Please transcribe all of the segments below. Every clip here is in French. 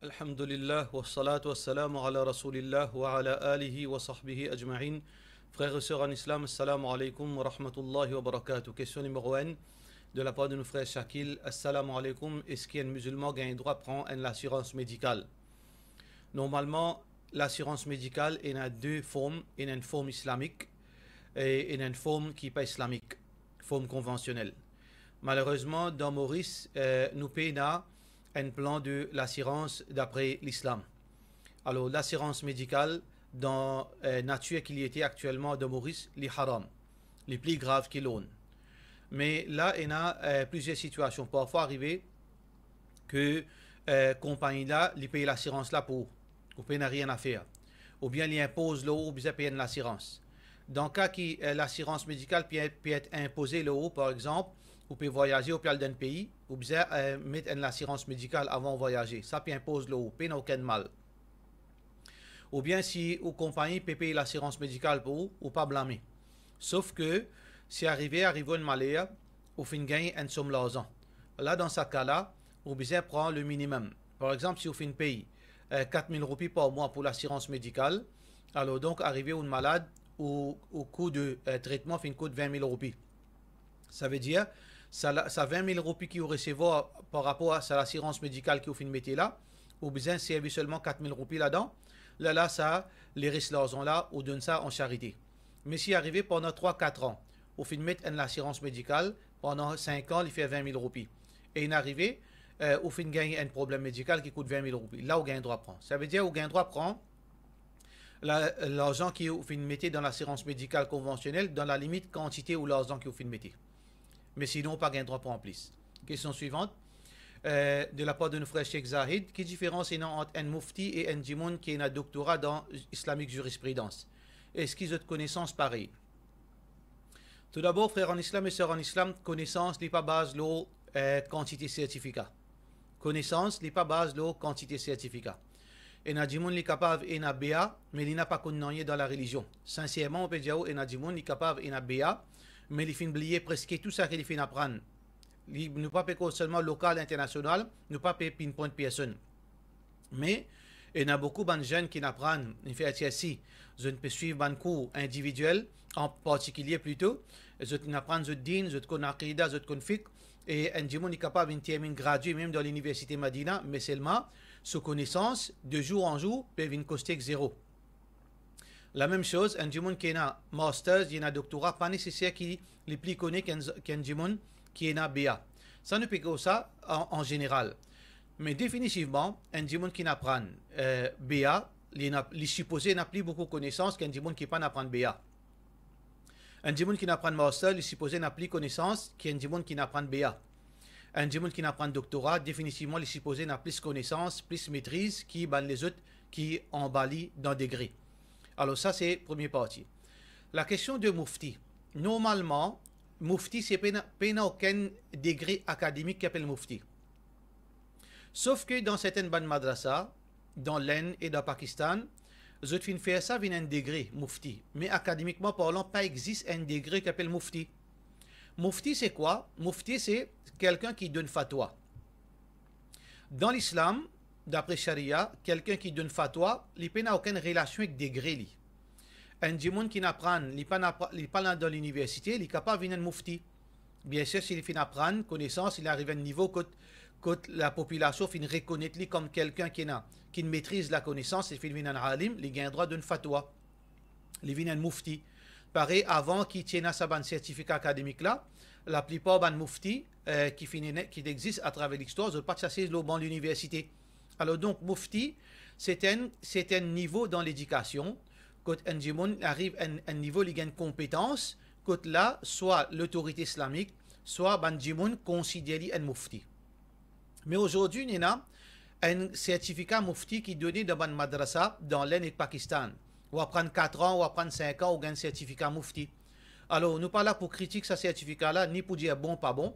Alhamdulillah wa salatu wa salamu ala rasulillah wa ala alihi wa sahbihi ajma'in. Frères et sœurs en islam, assalamu alaikum wa rahmatullahi wa barakatuh. Question numéro 1 de la part de nos frères Shakil. Assalamu alaikum. Est-ce qu'un musulman a un droit de prendre une assurance médicale? Normalement, l'assurance médicale il y a deux formes. Il y a une forme islamique et il y a une forme qui n'est pas islamique, forme conventionnelle. Malheureusement, dans Maurice, nous payons un plan de l'assurance d'après l'islam. Alors, l'assurance médicale, dans la nature qu'il y était actuellement de Maurice, les haram, les plus graves qu'il l'ont. Mais là, il y a plusieurs situations. Parfois, arriver que compagnie là, ils payent l'assurance là pour, ou paye n'a rien à faire. Ou bien, ils imposent l'eau, ou bien payer l'assurance. Dans le cas qui l'assurance médicale peut être imposée le haut, par exemple, vous pouvez voyager au pays d'un pays, vous pouvez mettre une assurance médicale avant de voyager. Ça peut imposer le haut, n'a aucun mal. Ou bien si une compagnie peut payer l'assurance médicale pour vous, ou pas blâmer. Sauf que si arrive une maladie, vous finissez gagner une somme d'argent. Là, dans ce cas-là, vous pouvez prendre le minimum. Par exemple, si vous finissez payer 4 000 roupies par mois pour l'assurance médicale, alors donc arriver une malade, au coût de traitement fin coûte 20 000 roupies. Ça veut dire, ça 20 000 roupies qui vous recevoir par rapport à l'assurance médicale qui vous fin mettez là, ou besoin de servir seulement 4 000 roupies là-dedans. Là, ça, les restes l'argent là, ou donne ça en charité. Mais si arrivé pendant 3-4 ans, vous fin mettre une assurance médicale, pendant 5 ans, il fait 20 000 roupies. Et il arrive, vous fin gagner un problème médical qui coûte 20 000 roupies. Là, vous gagnez droit à prendre. Ça veut dire, vous gagnez droit à prendre l'argent que vous mettez dans l'assurance médicale conventionnelle dans la limite quantité ou l'argent que vous mettez. Mais sinon, pas gain droit pour en plus. Question suivante. De la part de nos frères Cheikh Zahid, quelle différence il y a entre un mufti et un djimoun qui a un doctorat dans islamique jurisprudence? Est-ce qu'ils ont de connaissances pareilles? Tout d'abord, frères en islam et sœurs en islam, connaissance n'est pas base de quantité certificat. Connaissance n'est pas base de quantité certificat. Et Nadjimoun est capable et n'a béa, mais il n'a pas connu dans la religion. Sincèrement, on peut dire que Nadjimoun est capable et n'a béa, mais il fait oublier presque tout ça qu'il fait apprendre. Il ne pas seulement local, international, ne pas pinpoint personne. Mais il y a beaucoup de jeunes qui apprennent, il fait ici, je ne peux suivre un cours individuel, en particulier plutôt, je apprends je din, je connais aqida, je connais fiqh, et un djimoun est capable de terminer gradué même dans l'université Madina, mais seulement sous connaissance, de jour en jour, peuvent coster zéro. La même chose, un djimoun qui a un master, qui a un doctorat, pas nécessaire qu'il est plus connu qu'un djimoun qui a un BA. Ça ne peut que ça en général. Mais définitivement, un djimoun qui apprend BA, il supposé n'a plus beaucoup de connaissances qu'un djimoun qui n'a pas BA. Un djimoun qui apprend master, il supposé n'a plus de connaissances qu'un djimoun qui apprend BA. Un djimoun qui apprend doctorat, définitivement, il supposé n'a plus de connaissances, plus de maîtrise qui les autres qui emballent dans des degrés. Alors ça, c'est la première partie. La question de mufti. Normalement, mufti, c'est pas aucun degré académique qui appelle mufti. Sauf que dans certaines bandes madrasa, dans l'Inde et dans le Pakistan, je fin faire ça vient un degré mufti. Mais académiquement parlant, pas existe un degré qui appelle mufti. Mufti, c'est quoi? Mufti, c'est quelqu'un qui donne fatwa. Dans l'islam, d'après Sharia, quelqu'un qui donne fatwa, il n'a aucune relation avec degré. Un djimoun qui n'apprend, il n'est pas dans l'université, il est capable de devenir mufti. Bien sûr, s'il fait apprendre, connaissance, il arrive à un niveau que la population fin reconnaître lui comme quelqu'un qui maîtrise la connaissance, il fait devenir un alim, il gagne droit d'une fatwa. Il devient un mufti. Pareil, avant qu'il tienne sa certificat académique là, la plupart des mufti qui existent à travers l'histoire, ils n'ont pas chassé le banc de l'université. Alors donc, mufti, c'est un niveau dans l'éducation. Quand un djimoun arrive à un niveau, il gagne compétence, quand là, soit l'autorité islamique, soit un djimoun considéré un mufti. Mais aujourd'hui, il y a un certificat mufti qui est donné dans une madrasa dans l'Inde et le Pakistan. On va prendre 4 ans, on va prendre 5 ans, on gagne un certificat mufti. Alors, nous ne sommes pas là pour critiquer ce certificat-là, ni pour dire bon, pas bon.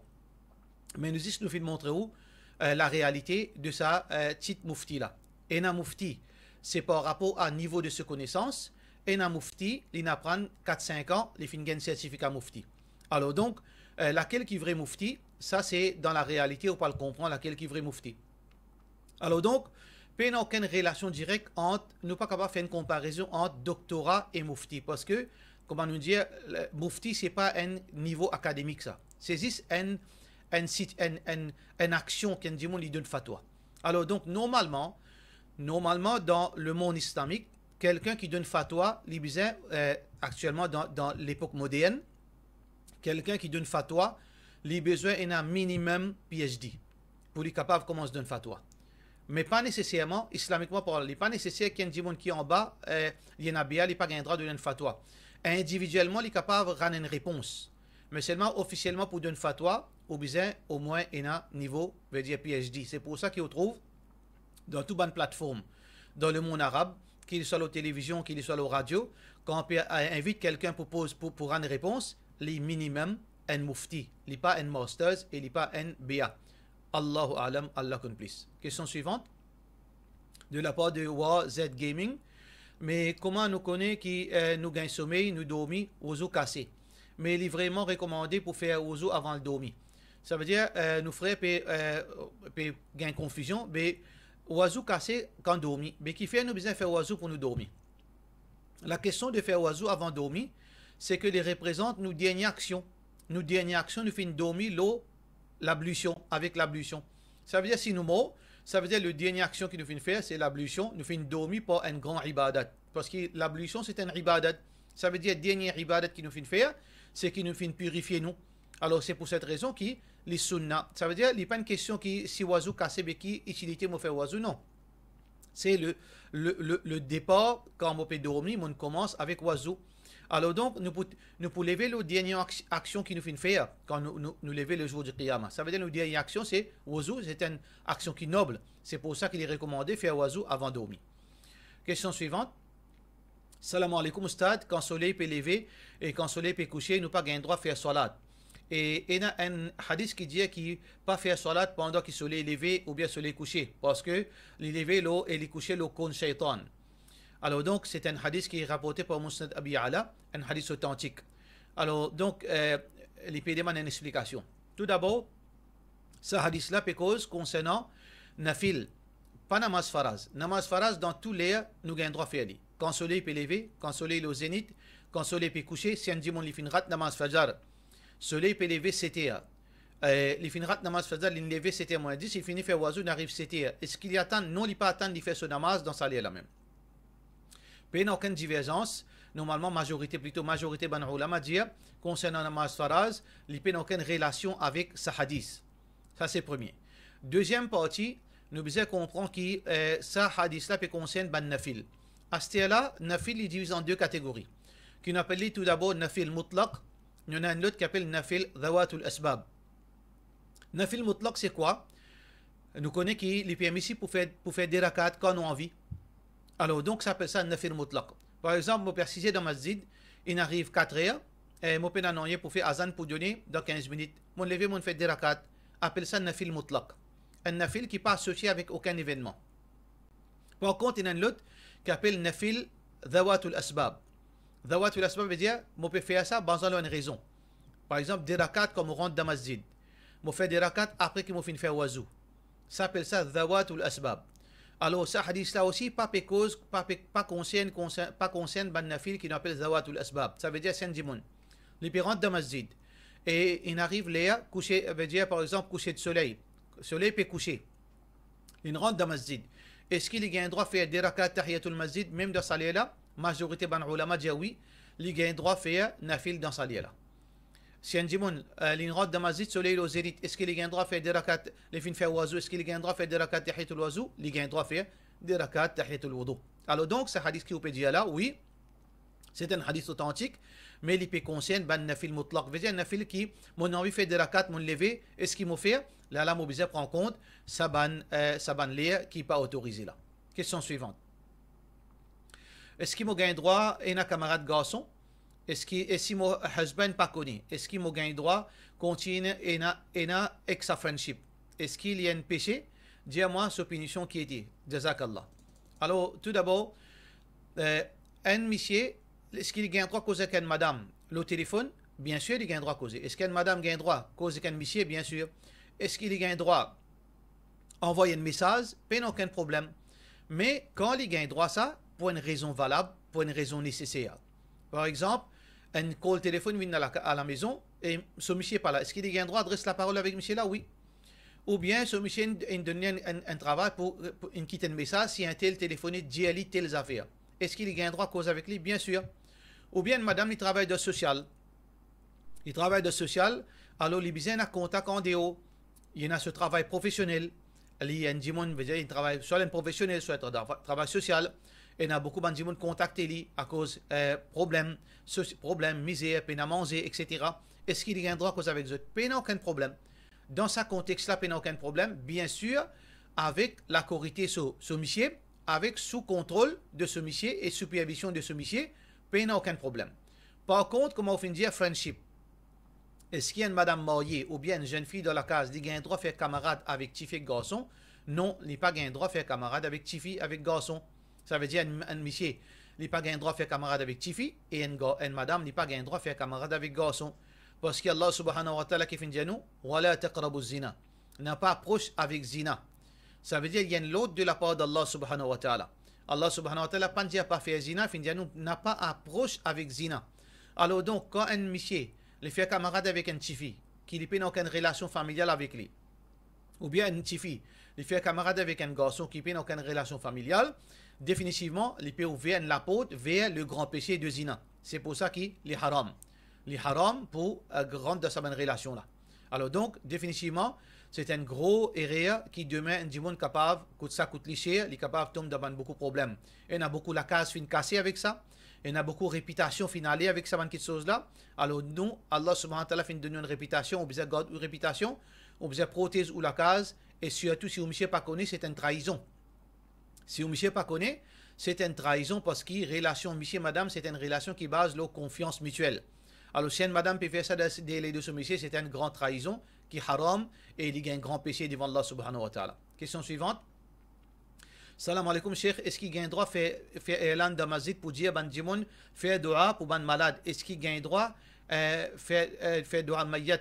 Mais nous nous fait montrer où la réalité de sa titre mufti là. Et un mufti, c'est par rapport à niveau de ses connaissances. Et un mufti, il apprend 4-5 ans, il fait un certificat mufti. Alors donc, laquelle qui est vrai mufti, ça c'est dans la réalité, on peut le comprendre, laquelle qui est vrai mufti. Alors donc, Pas aucune relation directe entre, nous pas capable de faire une comparaison entre doctorat et mufti. Parce que, comment nous dire, mufti, c'est pas un niveau académique, ça. C'est juste une action qu'un démon lui donne fatwa. Alors, donc, normalement, dans le monde islamique, quelqu'un qui donne fatwa, actuellement dans l'époque moderne, quelqu'un qui donne fatwa, il a besoin d'un minimum PhD pour être capable de commencer à donner fatwa. Mais pas nécessairement, islamiquement parlant, il n'est pas nécessaire qu'un démon qui est en bas, il y en a bien, il n'a pas le droit de donner une fatwa. Individuellement, il est capable de rendre une réponse. Mais seulement officiellement pour donner une fatwa, il a besoin au moins un niveau, veut dire PhD. C'est pour ça qu'il trouve dans toute bonne plateforme dans le monde arabe, qu'il soit à la télévision, qu'il soit à la radio, quand on invite quelqu'un pour rendre une réponse, les minimum un mufti, il n'est pas un master, il n'est pas un BA. Allahu alam, Allah plus. Question suivante, de la part de WZ Gaming. Mais comment nous connaît qui nous gagne sommeil, nous dormir, oiseau cassé. Mais il est vraiment recommandé pour faire oiseau avant le dormir. Ça veut dire, nous ferait gagner confusion, mais oiseau cassé quand dormir. Mais qui fait nous besoin de faire oiseau pour nous dormir. La question de faire oiseau avant dormir, c'est que les représente nos dernières actions. Nos dernières actions nous fait dormir l'eau, l'ablution, avec l'ablution. Ça veut dire si nous morts, ça veut dire le dernière action qu'il nous fait faire, c'est l'ablution. Nous fait dormir pour un grand ibadat. Parce que l'ablution, c'est un ibadat. Ça veut dire la dernière ibadat qu'il nous fait faire, c'est qu'il nous fait purifier nous. Alors c'est pour cette raison que les sunnah, ça veut dire, il n'y a pas une question qui, si oiseau cassé, mais qui utilité me faire oiseau, non. C'est le départ, quand on peut dormir, on commence avec oiseau. Alors donc, nous pouvons lever la dernière action qui nous fait faire quand nous levons le jour du Qiyamah. Ça veut dire que la dernière action, c'est oiseau, c'est une action qui est noble. C'est pour ça qu'il est recommandé de faire oiseau avant de dormir. Question suivante. Salam alaikum, Ustad. Quand le soleil peut lever et quand le soleil peut coucher, nous pas gain droit de faire salat. Et il y a un hadith qui dit qu'il ne pas faire salat pendant que le soleil est levé ou bien le soleil est couché. Parce que le lever l'eau et le coucher l'eau contre shaitan. Alors donc, c'est un hadith qui est rapporté par Musnad Abi Ala, un hadith authentique. Alors donc, il peut demander une explication. Tout d'abord, ce hadith-là peut cause concernant nafil, pas namaz faraz. Namaz faraz, dans tous les nous gagnons droit à faire. Quand le soleil peut lever, quand le soleil est au zénith, quand le soleil peut coucher, si un dimanche il finira namaz fajar, le soleil peut lever 7h. Il finira namaz fajar, il lever 7h moins 10, il finit faire oiseau, il arrive 7h. Est-ce qu'il y attend? Non, il ne pas attendre de faire ce namaz dans sa là même. Il n'y a aucune divergence. Normalement, majorité ban ulama dit concernant namaz faraz, il n'y a aucune relation avec ce hadith. Ça, c'est premier. Deuxième partie, nous devons comprendre que ce hadith-là peut concerner ban nafil. À ce là nafil est divisé en deux catégories. Qu'on appelle tout d'abord nafil mutlaq. Il y en a un autre qui appelle nafil dhawatul asbab. Nafil mutlaq, c'est quoi? Nous connaissons qu'il est permis pour faire des rakats quand on a envie. Alors, donc, ça s'appelle ça nafil mutlaq. Par exemple, je précise dans masjid, il arrive 4 heures, et je peux annoncer pour faire azan pour donner dans 15 minutes. Je lever, je fais des rakats, appelle ça nafil mutlaq. Un nafil qui n'est pas associé avec aucun événement. Par contre, il y en a un autre qui appelle nafil dhawatul asbab. Dhawatul asbab veut dire, je peux faire ça dans une raison. Par exemple, des rakats comme on rentre dans masjid. Je fais des rakats après que je finis faire wazou. Ça s'appelle ça dhawatul asbab. Alors, ce hadith-là aussi, pas concerne ban nafil qui appelle zawatul asbab. Ça veut dire c'est un dimon. Les parents de masjid. Et il arrive là, coucher, veut dire par exemple coucher de soleil. Le soleil peut coucher. Il rentre dans masjid. Est-ce qu'il a un droit de faire des rakats tahiyatul masjid, même dans sa là? Majorité ban ulama dit oui. Il a un droit de faire nafil dans sa là. Si un dimon, il rentre dans masjid, soleil au zénith, est-ce qu'il a un droit de faire des rakats, les fins faire oiseau, est-ce qu'il a un droit de faire des rakats tahiyatul oiseau? Il a un droit de faire des rakats tahiyatul wudu. Alors donc, ce hadith qui vous peut dire là, oui, c'est un hadith authentique, mais il peut concerner ban nafil mutlaq. Veut dire un nafil qui, mon envie fait des rakats, mon lever, est-ce qu'il m'a fait? Là, mon bizarre prend en compte, sa ban l'air qui n'est pas autorisé là. Question suivante. Est-ce qu'il m'a un droit, et un camarade garçon? Est-ce que si mon husband pas connu, est-ce qu'il m'a gagné droit continuer et na ex friendship? Est-ce qu'il y a un péché? Dis-moi sa punition qui est dit. Jazakallah. Alors, tout d'abord, un monsieur, est-ce qu'il gagne droit causer qu'une madame le téléphone? Bien sûr, il gagne droit causer. Est-ce qu'une madame gagne droit causer qu'un monsieur? Bien sûr. Est-ce qu'il gagne droit envoyer un message? Pas aucun problème. Mais quand il gagne droit ça, pour une raison valable, pour une raison nécessaire. Par exemple, un call téléphone vient à la maison et ce monsieur n'est pas là. Est-ce qu'il gagne droit d'adresser la parole avec monsieur là? Oui. Ou bien ce monsieur donne un travail pour quitter un message si un tel téléphoné dit à lui telles affaires. Est-ce qu'il gagne droit à cause avec lui? Bien sûr. Ou bien madame, il travaille de social. Il travaille de social, alors il a besoin d'un contact en dehors. Il y a ce travail professionnel. Il y a un dimon, il travaille soit un professionnel, soit un travail social. Il y a beaucoup de gens contacté lui à cause problème, misère, peine à manger, etc. Est-ce qu'il y a un droit à cause avec eux? Peine aucun problème. Dans ce contexte-là, peine aucun problème. Bien sûr, avec la corité sur ce monsieur, avec sous contrôle de ce monsieur et supervision de ce monsieur, peine aucun problème. Par contre, comme on fait dire friendship, est-ce qu'il y a une madame mariée ou bien une jeune fille dans la case qui a un droit de faire camarade avec Tifi et garçon? Non, il n'a pas un droit de faire camarade avec Tifi avec garçon. Ça veut dire un monsieur n'a pas un droit de faire camarade avec Tifi et une madame n'a pas un droit de faire camarade avec garçon. Parce qu'Allah subhanahu wa ta'ala qui fait dire nous, wala taqrabu zina. N'a pas approche avec zina. Ça veut dire qu'il y a une l'autre de la part d'Allah subhanahu wa ta'ala. Allah subhanahu wa ta'ala pas dire pas faire zina, fait dire nous n'a pas approche avec zina. Alors donc quand un monsieur il fait camarade avec un tifi qui n'a aucune relation familiale avec lui, ou bien un tifi il fait camarade avec un garçon qui n'a aucune relation familiale, définitivement il peut ouvrir la porte vers le grand péché de zina. C'est pour ça qu'il est haram. Il est haram pour rendre de sa bonne relation là. Alors donc définitivement c'est un gros erreur qui demain un monde capable coûte ça coûte cher, il est capable de tomber dans beaucoup de problèmes. Il y a beaucoup la case fin cassée avec ça. Il y a beaucoup de réputation finale avec ça, cette chose-là. Alors, nous, Allah subhanahu wa ta'ala fait donner une réputation, on besoin garder une réputation, on besoin prothèse ou la case, et surtout, si vous ne pas connaît, c'est une trahison. Si vous ne pas connaît, c'est une trahison parce que relation monsieur madame, c'est une relation qui base la confiance mutuelle. Alors, si une madame peut faire ça de ce monsieur, c'est une grande trahison qui est haram et il y a un grand péché devant Allah subhanahu wa ta'ala. Question suivante. Salam alaikum, Cheikh. Est-ce qu'il gagne droit de faire élan de masjid pour dire ban djimoun, faire dua pour ban malade? Est-ce qu'il gagne droit faire dua mayat?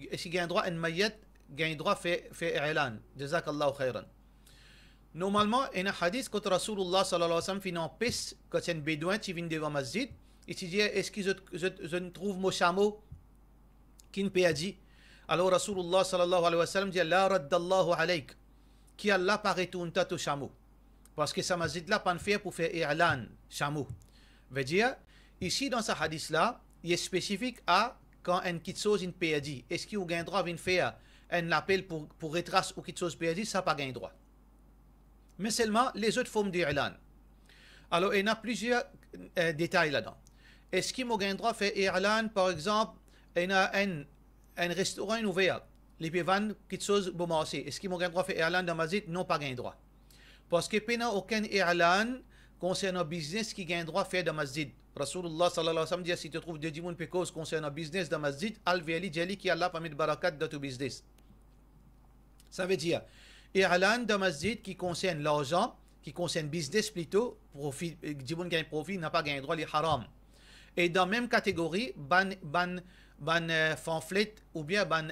Est-ce qu'il gagne droit un mayat gagne droit faire élan? Jazakallahu khairan. Normalement, il y a un hadith quand Rasulullah sallallahu alayhi wa sallam fait une piste quand c'est un bédouin qui vient devant masjid. Il se dit est-ce que je trouve mon chameau qui ne peut dire? Alors Rasulullah sallallahu alayhi wa sallam dit la raddallahu alayk. Qui Allah paraît tout un tas de chameau. Parce que ça m'a dit là, pas fait pour faire i'lan, chameau. Veut dire, ici dans ce hadith-là, il est spécifique à quand une petite chose une péadi. Est-ce qu'il y a un droit de faire un appel pour retracer ou quelque chose péadi? Ça n'a pas un droit. Mais seulement les autres formes d'i'lan. Alors, il y a plusieurs détails là-dedans. Est-ce qu'il y a un droit de faire i'lan, par exemple, il y a un restaurant ouvert? Les peuvent vendre quelque chose pour marcher. Est-ce qu'ils ont un droit de faire i'lan dans masjid? Non, pas un droit. Parce qu'il n'y a aucun i'lan concernant le business qui a un droit de faire dans masjid. Rasulullah sallallahu alayhi wa sallam dit si tu trouves des gens qui concernant le business dans masjid, al-veli jali qui Allah permet de barakat dans ton business. Ça veut dire, i'lan dans masjid qui concerne l'argent, qui concerne business plutôt, profit, des gens qui gagnent profit, n'a pas un droit, il est haram. Et dans la même catégorie, ban pamphlet ou bien ban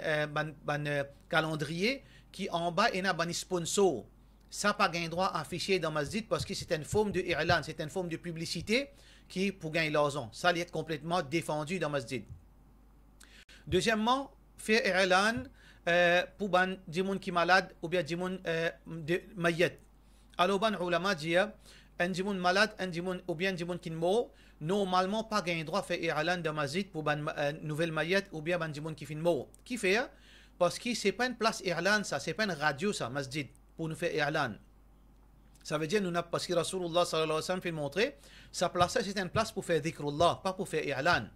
calendrier qui en bas est un sponsor. Ça n'a pas un droit à afficher dans masjid parce que c'est une forme de i'lan, c'est une forme de publicité qui pour gagner l'argent. Ça doit être complètement défendu dans masjid. Deuxièmement, faire i'lan pour des gens qui sont malades ou bien des gens mayet. Alors, ban ulama dit un gens malade, ou bien des gens qui sont normalement pas gain droit faire i'lan de masjid pour une nouvelle mayet ou bien des gens qui sont morts. Qui fait? Parce que c'est pas une place i'lan, ça, c'est pas une radio, ça, masjid, pour nous faire i'lan. Ça veut dire, parce que Rasulullah sallallahu alayhi wa sallam fait montrer, sa place, c'est une place pour faire dhikrullah, pas pour faire i'lan.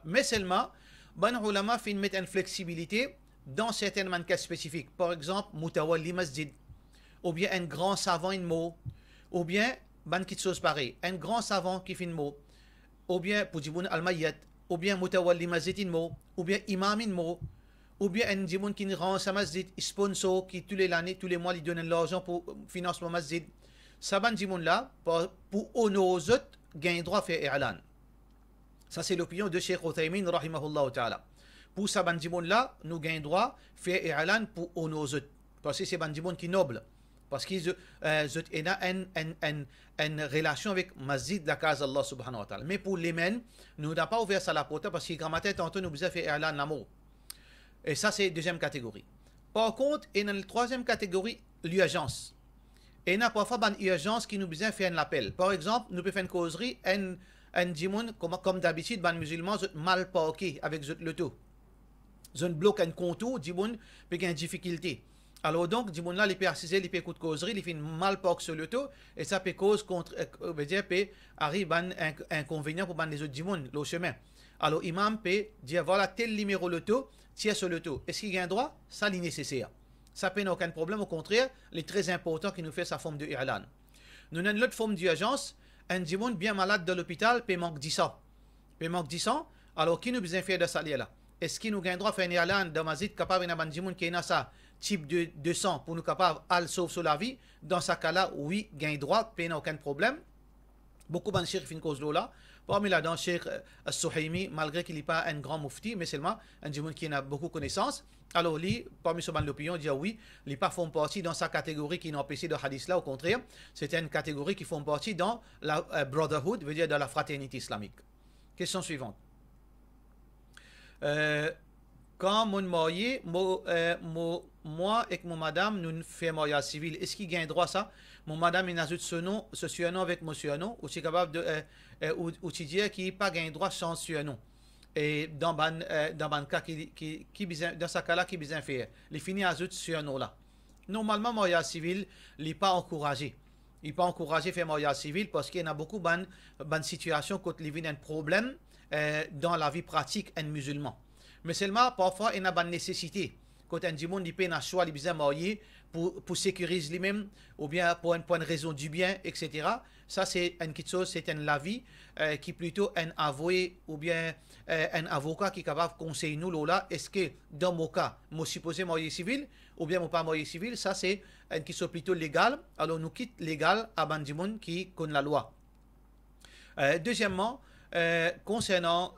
Mais seulement, ban ulama fait mettre une flexibilité dans certains cas spécifiques. Par exemple, mutawalli masjid, ou bien un grand savant in mot, ou bien ban quelque chose pareil, un grand savant qui fait une mot, ou bien pour Jiboun al-Mayyat, ou bien mutawalli masjid in mot, ou bien imam in mot, ou bien un Jiboun qui rend sa masjid, sponsor qui tous les mois lui donne l'argent pour financement masjid. Ça ban Jiboun là, pour honorer autres, gagne droit à faire i'lan. Ça c'est l'opinion de Cheikh Uthaymin rahimahullah ta'ala. Pour ça ban Jiboun là, nous gagne droit à faire i'lan pour honorer autres. Parce que c'est ban Jiboun qui est noble. Parce qu'ils ont une relation avec Masjid, la case d'Allah subhanahu wa ta'ala. Mais pour les men, nous n'avons pas ouvert ça la porte parce qu'il grammatait tantôt nous faisait faire I'lan l'amour. Et ça, c'est deuxième catégorie. Par contre, il y a une troisième catégorie, l'urgence. Et il y a parfois une urgence qui nous besoin faire un appel. Par exemple, nous pouvons faire une causerie, un djimoun, comme d'habitude, les musulmans sont mal parqués avec l'auto. Ils ont bloqué un contour, djimoun, puis il y a une difficulté. Alors donc, djimoun là, il peut assister, il peut écouter causerie, il fait une mal parqué sur l'auto, et ça peut cause contre, veut dire, peut arriver un inconvénient pour les autres djimoun, le chemin. Alors, imam peut dire, voilà, tel numéro l'auto, tiens sur l'auto. Est-ce qu'il y a un droit? Ça, c'est nécessaire. Ça n'a aucun problème, au contraire, il est très important qu'il nous fait sa forme de i'lan. Nous avons une autre forme d'urgence, un djimoun bien malade de l'hôpital, peut manque 10 ans. Peut manque 10 ans, alors qui nous besoin faire de ça là? Est-ce qu'il nous a un droit de faire un i'lan dans Masjid capable d'un djimoun qui a ça, type de sang, pour nous capable de sauver sur la vie? Dans ce cas-là, oui, il y a un droit, peut aucun problème. Beaucoup de cheikh font cause là. Parmi là, dans Cheikh Al-Suhaimi, malgré qu'il n'est pas un grand mufti, mais seulement un djimoun qui a beaucoup de connaissances. Alors, lui, parmi ce l'opinion, dit oui, ils ne font pas partie dans sa catégorie qui n'a pas de hadith là, au contraire, c'est une catégorie qui font partie dans la brotherhood, veut dire dans la fraternité islamique. Question suivante. Quand mon marié, moi et mon madame, nous faisons mariage civil, est-ce qu'il y a un droit ça? Mon madame, il ajoute ce nom, ce nom avec monsieur nom, ou c'est capable de, ou tu dis qu'il n'y a pas un droit sans ce nom. Et dans le cas dans ce cas-là, qui besoin faire, les finis ajoute ce nom-là. Normalement, mariage civil, il n'est pas encouragé. Il n'est pas encouragé à faire mariage civil parce qu'il y a beaucoup de situations quand il y a un problème dans la vie pratique d'un musulman. Mais seulement, parfois, il y a une nécessité. Quand un djimoun il peut un choix, il besoin marier pour sécuriser lui-même, ou bien pour une raison du bien, etc. Ça, c'est une petite chose, c'est un avis qui est plutôt un avoué ou bien un avocat qui est capable de conseiller nous là. Est-ce que dans mon cas, je suis supposé marier civil ou bien je pas marier civil? Ça, c'est une question plutôt légale. Alors, nous quittons légal à Bandimoun qui connaît la loi. Deuxièmement, concernant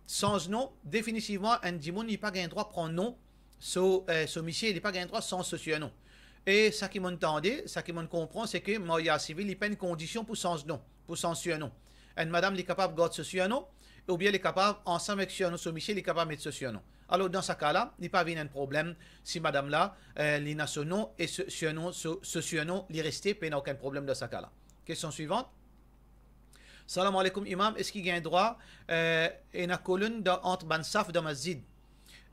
sans nom, définitivement, un djimoun n'a pas un droit de prendre nom. Ce monsieur, il n'a pas un droit sans ce nom. Et ça qui m'entendait, ça qui m'en comprend, c'est que mariage civil, il n'y a pas une condition pour sans nom, pour sans nom. Une madame est capable de garder ce nom, ou bien elle est capable, ensemble avec ce nom, ce monsieur, il est capable de mettre ce nom. Alors, dans ce cas-là, il n'y a pas un problème si madame-là, il a ce nom et ce nom, il est resté, il n'y a aucun problème dans ce cas-là. Question suivante. Salam alaikum, imam. Est-ce qu'il y a un droit et une colonne entre Bansaf et Masjid?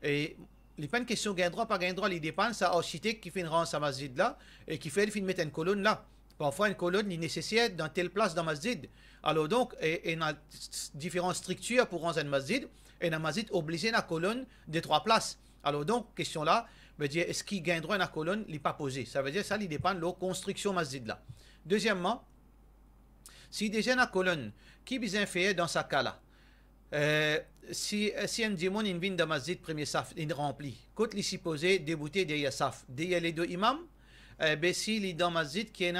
Et il n'y a pas une question de droit, pas de droit, il dépend, c'est l'architecte qui fait une rance à Masjid là et qui fait mettre une colonne là. Parfois, une colonne est nécessaire dans telle place dans Masjid. Alors donc, il y a différentes structures pour rendre un Masjid et dans Masjid, obligé la colonne de 3 places. Alors donc, question là, veut dire, est-ce qu'il y a un droit à la colonne? Il n'est pas posé. Ça veut dire ça, il dépend de la construction Masjid là. Deuxièmement, si déjà la colonne, qui besoin faire dans ce cas-là? Si un djimoun il vient dans Masjid, premier saf, il remplit. Quand il est supposé débouter derrière saf, derrière les deux imams, s'il est dans Masjid qui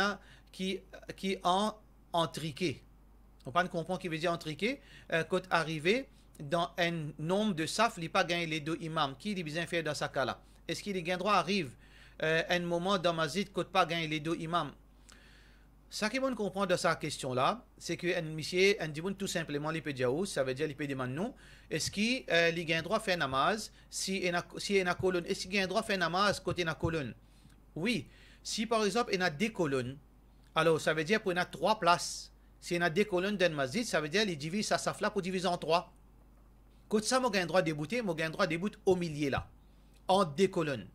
en entriqué. On ne comprend qui veut dire entriqué. Quand arrivé dans un nombre de saf, il n'a pas gagné les deux imams. Qui il besoin faire dans ce cas-là? Est-ce qu'il a un droit arrive un moment dans Masjid quand pas gagné les deux imams? Ce qui me comprend de cette question-là, c'est qu'un monsieur, un djimoun tout simplement, il peut dire ça veut dire il peut demander non. Est-ce qu'il a un droit de faire namaz si il y a une colonne? Est-ce qu'il a un droit de faire namaz côté de la colonne? Oui. Si par exemple, il y a 2 colonnes, alors ça veut dire qu'il y a 3 places. Si il y a 2 colonnes dans le masjid, ça veut dire qu'il divise sa saf là pour diviser en 3. Quand ça, il a un droit de débouter, il a un droit de débouter au milieu là, en 2 colonnes.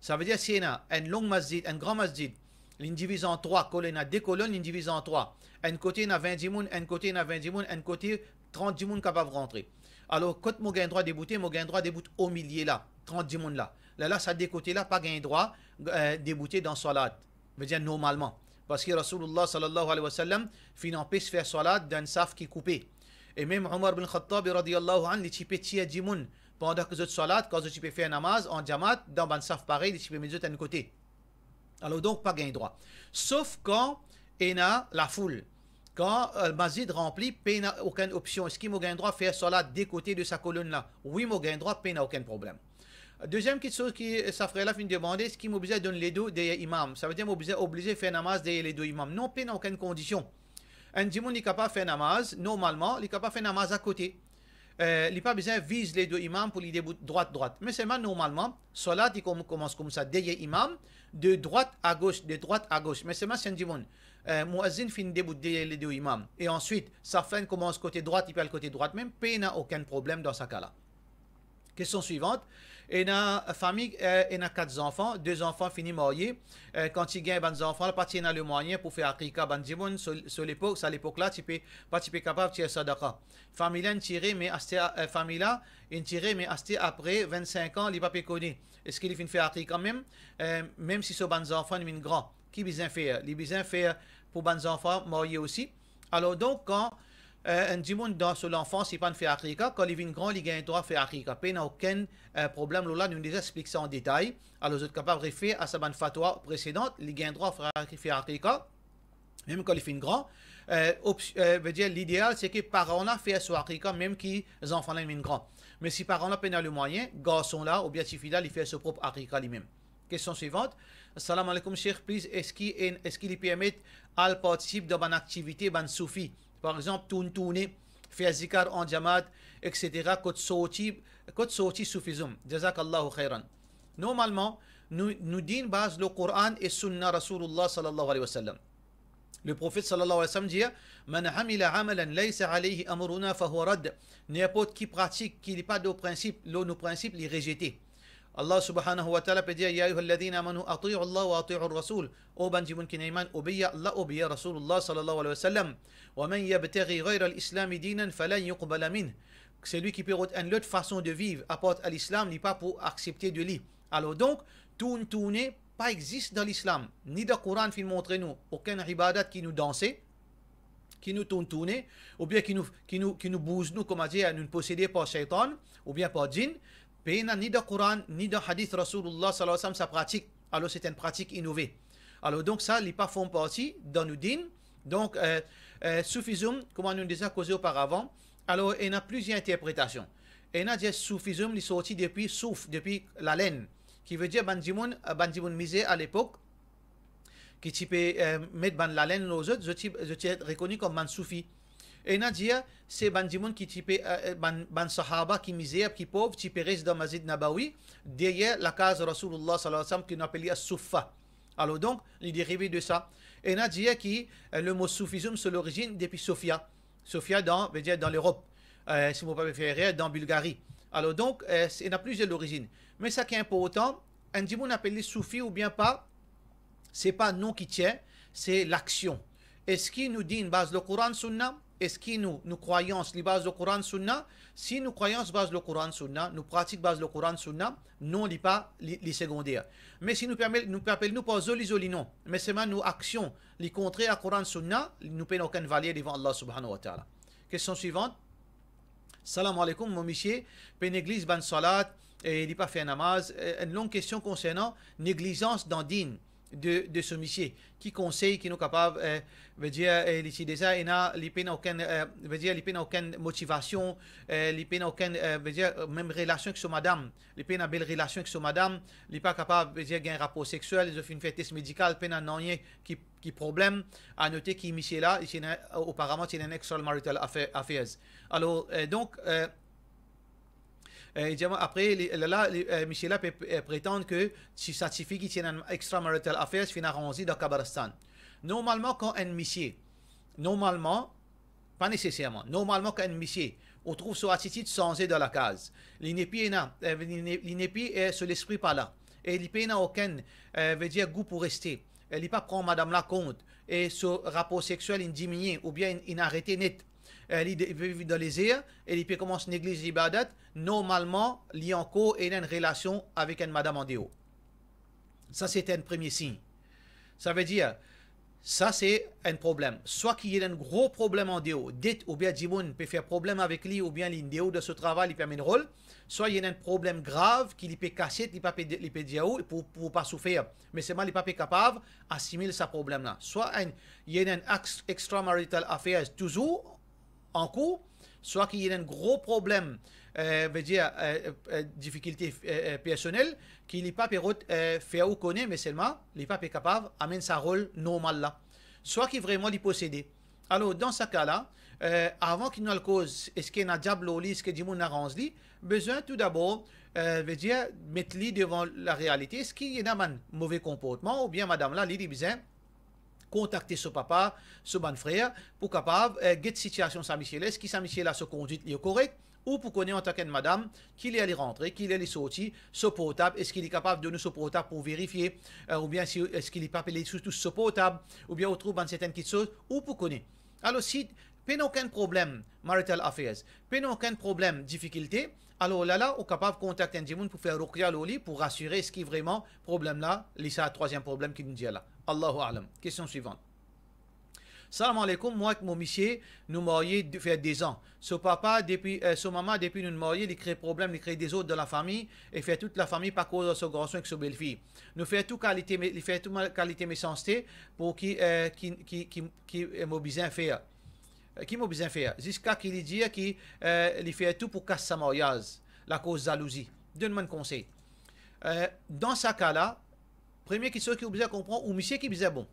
Ça veut dire s'il y a un long masjid, un grand masjid, il divise en 3 colonnes, à 2 colonnes, il divise en 3. Un côté, il y a 20 djimoun, un côté, il y a 20 djimoun, un côté, 30 djimoun capables de rentrer. Alors, quand je ai un droit de débouter, je ai un droit de débouter au milieu là, 30 djimoun là. Là, ça des côtés là, pas un droit de débouter dans salat. Veut dire normalement. Parce que Rasulullah sallallahu alayhi wa sallam, fin empêche faire salat d'un saf qui est coupé. Et même Omar bin Khattab, radiyallahu anhu, il type tia djimoun. Pendant que vous êtes salat, quand vous faire namaz en jamaat, dans un saf pareil, il type mettre d'un côté. Alors donc, pas gain droit. Sauf quand il y a la foule. Quand le masjid rempli, il n'y a aucune option. Est-ce qu'il y a droit de faire salat des côtés de sa colonne là? Oui, il y a droit, il n'y a aucun problème. Deuxième petite chose qui ça ferait là, fin de demander, ce qui m'oblige à donner les deux des imams. Ça veut dire obligé à faire namaz derrière les deux imams. Non, pas dans aucune condition. Un dimanche, il n'est capable de faire namaz, normalement, il est capable de faire namaz à côté. Il n'est pas besoin de viser les deux imams pour les débouts droite. Mais seulement normalement, salat, il commence comme ça, derrière imam, de droite à gauche, de droite à gauche. Mais seulement, c'est un dimanche. Muazzin fin début derrière les deux imams. Et ensuite, sa fin commence côté droite, il peut le côté droite. Même, il n'a aucun problème dans ce cas-là. Question suivante. Il y a une famille, il y a 4 enfants, 2 enfants finis mariés. Quand ils gagnent des enfants, la partie a le moyen pour faire Akrika, sur l'époque, à l'époque-là, tu peux pas capable de tirer sadaqa. Famille là, tiré, mais famille là, il tiré, mais après 25 ans, il pas connu. Est-ce qu'il fait faire Akrika même, même si ce bon enfant est grand, qui besoin faire? Il besoin faire pour bon enfants mariés aussi. Alors donc quand un dimanche dans l'enfance, il pas fait Akrika. Quand il vient grand, il gagne le droit de faire Akrika. Il n'y a aucun problème. Là, nous déjà expliqué ça en détail. Alors, vous êtes capable de refaire à sa bonne fatwa précédente. Il gagne le droit de faire Akrika. Même quand il fait grand. Veut dire, l'idéal, c'est que les parents là fassent son Akrika, même que les enfants là viennent grand. Mais si les parents là peuvent le moyen, garçon là, ou bien si fidèle, il fait son propre Akrika lui-même. Question suivante. Assalamu alaikum, Cheikh, please. Est-ce qu'il permet à participer dans une activité, dans soufi? Par exemple, tourner, faire zikar en jamaat, etc. Côte sorti soufisme. Jazakallahu khairan. Normalement, nous disons base le Coran et Sunna Rasulullah sallallahu alayhi wa sallam. Le prophète sallallahu alayhi wa sallam dit Man hamila amalan laysa alayhi amruna fahuwa rad. N'importe qui pratique qui n'est pas de principe, nos principes, les rejetés. Allah subhanahu wa ta'ala peut dire Ya ayyuhalladhina amanu ati'u Allah wa ati'u Rasul. O banjibun kinayman obiya Allah obiya Rasulullah sallallahu alayhi wa sallam. Wa man yabtaghi ghayra al-islam dinan falan yuqbala minh. C'est lui qui peut une autre façon de vivre apporte à l'islam, n'est pas pour accepter de lui. Alors donc, tourner pas existe dans l'islam. Ni dans le Coran qui montre nous aucun ibadat qui nous dansait, qui nous tourner, ou bien qui nous bouge nous, comme dire, nous posséder par shaitan, ou bien par djinn. Ni dans le Coran, ni dans le hadith Rasulullah sallallahu alayhi wa sallam, ça pratique. Alors c'est une pratique innovée. Alors donc ça, les pas font partie dans nos dînes. Donc, soufisme, comme on nous déjà causé auparavant, alors il y a plusieurs interprétations. Il y a des soufisme, il est sorti depuis souf, depuis la laine, qui veut dire bandimoun misé à l'époque, qui type mettre la laine aux autres, je suis reconnu comme ban soufi. Et il y a dit, c'est bandimoun qui type ban sahaba, qui misère, qui pauvre, qui reste dans Masjid Nabawi, derrière la case Rasulullah sallallahu alayhi wa sallam, qui nous appelle Soufa. Alors donc, il est dérivé de ça. Et on a dit que le mot soufisme, c'est l'origine depuis Sofia. Sofia dans l'Europe, si vous pouvez faire dans Bulgarie. Alors donc, il y a plusieurs origines. Mais ça qui est important, un dit on appelle les soufis ou bien pas, c'est pas non qui tient, c'est l'action. Est-ce qu'il nous dit une base le Coran Sunna? Est-ce que nous croyons les bases du Coran Sunna? Si nous croyons base le Coran Sunna, nous pratiquons base le Coran Sunna, non li pas les secondaires. Mais si nous appelons nous pas zoli non, mais c'est nous actions les contraires à Coran Sunna, nous payons aucune valeur devant Allah subhanahu wa ta'ala. Question suivante. Salam alaikum, mon monsieur, une église ban salat et il n'a pas fait namaz. Une longue question concernant négligence dans din de ce monsieur qui conseille, qui nous capable, veut dire, ici déjà, il n'a aucune motivation, il n'a aucune, veut dire, même relation avec son madame, il n'a belle relation avec son madame, il n'est pas capable, veut dire, un rapport sexuel, il a fait une test médical, il n'a rien qui problème, à noter qu'il monsieur là, apparemment, il a un extramarital affairs. Alors, donc, après, là, Michel là peut prétendre que si ça suffit qu'il tienne un extramarital affaires, il finit arrangé dans Kabaristan. Normalement, quand un monsieur, pas nécessairement, normalement, quand un monsieur, on trouve son attitude changée dans la case, l'inépi est sur l'esprit par là, et il n'a aucun, veut dire, goût pour rester. Il n'est pas prendre madame la compte, et ce rapport sexuel, il diminue, ou bien il arrête net. Il vit dans les airs et il peut commencer à négliger l'ibadat. Normalement, il y a encore une relation avec une madame en déo. Ça, c'est un premier signe. Ça veut dire, ça, c'est un problème. Soit qu'il y ait un gros problème en déo, ou bien Djimoun peut faire problème avec lui, ou bien l'indéo de ce travail, il peut mettre un rôle. Soit il y a un problème grave qu'il peut cacher, il peut dire pour pas souffrir. Mais c'est mal, il n'est pas capable d'assimiler ce problème-là. Soit il y a un extramarital affaires toujours en cours, soit qu'il y ait un gros problème, veut dire difficulté personnelle, qu'il n'est pas faire ou connaît, mais seulement, il n'est pas capable d'amener sa rôle normal là. Soit qu'il vraiment l'y posséder. Alors, dans ce cas-là, avant qu'il n'ait le cause, est-ce qu'il y a un diable au lit, est-ce qu'il y a un arrange lit, besoin tout d'abord, veut dire, mettre lui devant la réalité. Est-ce qu'il y a un mauvais comportement, ou bien madame là, il dit besoin contacter son papa, son bon frère, pour capable get situation sa Michel. Est-ce que sa Michel a sa conduite est correcte, ou pour connaître en tant que madame qu'il est allé rentrer, qu'il est allé sortir, ce portable, est-ce qu'il est capable de donner ce portable pour vérifier, ou bien est-ce qu'il est pas appelé surtout ce portable, ou bien on trouve dans certaines petites choses, ou pour connaître. Alors si pas aucun problème marital affairs, pas aucun problème difficulté, alors là, on est capable de contacter un gens pour faire ruqya l'oli pour rassurer ce qui est vraiment problème là, c'est le troisième problème qui nous dit là. Allahu A'lam. Question suivante. Salam alaikum, moi et mon monsieur, nous mariés fait des ans. Son papa, depuis, son maman, depuis nous mariés, il crée problème, il crée des autres de la famille, et fait toute la famille par cause de son garçon et sa belle-fille. Nous fait toute qualité méchanceté pour qui m'a besoin faire. Qui m'a besoin faire jusqu'à qu'il dit qu'il fait tout pour casser sa mariage, la cause jalousie. Donne-moi un conseil. Dans ce cas-là, première question qu'il a besoin de comprendre, ou monsieur qui est besoin bon.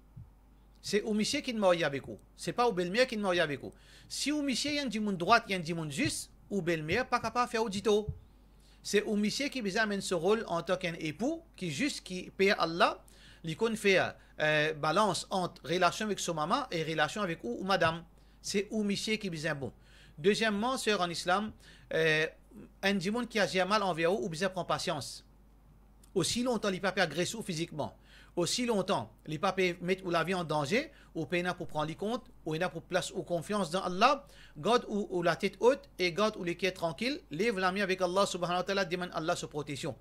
C'est au monsieur qui est marié avec vous. C'est pas au belle-mère qui est marié avec vous. Si au monsieur il y a un monde droite, il y a un monde juste, ou belle-mère pas capable de faire audito. C'est au monsieur qui a besoin de ce rôle en tant qu'époux, qui paie Allah, il peut faire balance entre relation avec son maman et relation avec ou madame. C'est au monsieur qui est besoin bon. Deuxièmement, sœur en islam, un monde qui agit mal envers vous, ou besoin prendre patience. Aussi longtemps, il ne peut pas agresser physiquement. Aussi longtemps, il ne peut pas mettre la vie en danger, ou pas pour prendre les comptes, ou il pour place ou confiance dans Allah, garde ou la tête haute, et garde ou les pieds tranquilles, lève la main avec Allah subhanahu wa ta'ala, demande Allah sa protection.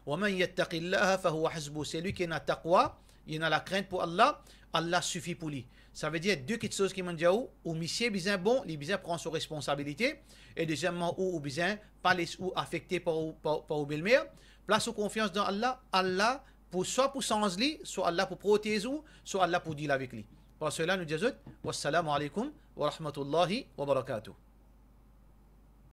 Wa man yattaqillaha fahuwa hasbuh. C'est lui qui a la taqwa, il a la crainte pour Allah, Allah suffit pour lui. Ça veut dire deux petites choses qui m'ont dit où monsieur besoin bon, il besoin prendre ses responsabilités, et deuxièmement où besoin pas les ou affecté par au belle-mère, place ou confiance dans Allah, Allah pour soit pour sans lui, soit Allah pour protéger ou soit Allah pour dealer avec lui. Pour cela nous disons wassalamu alaikum wa rahmatullahi wa barakatuh.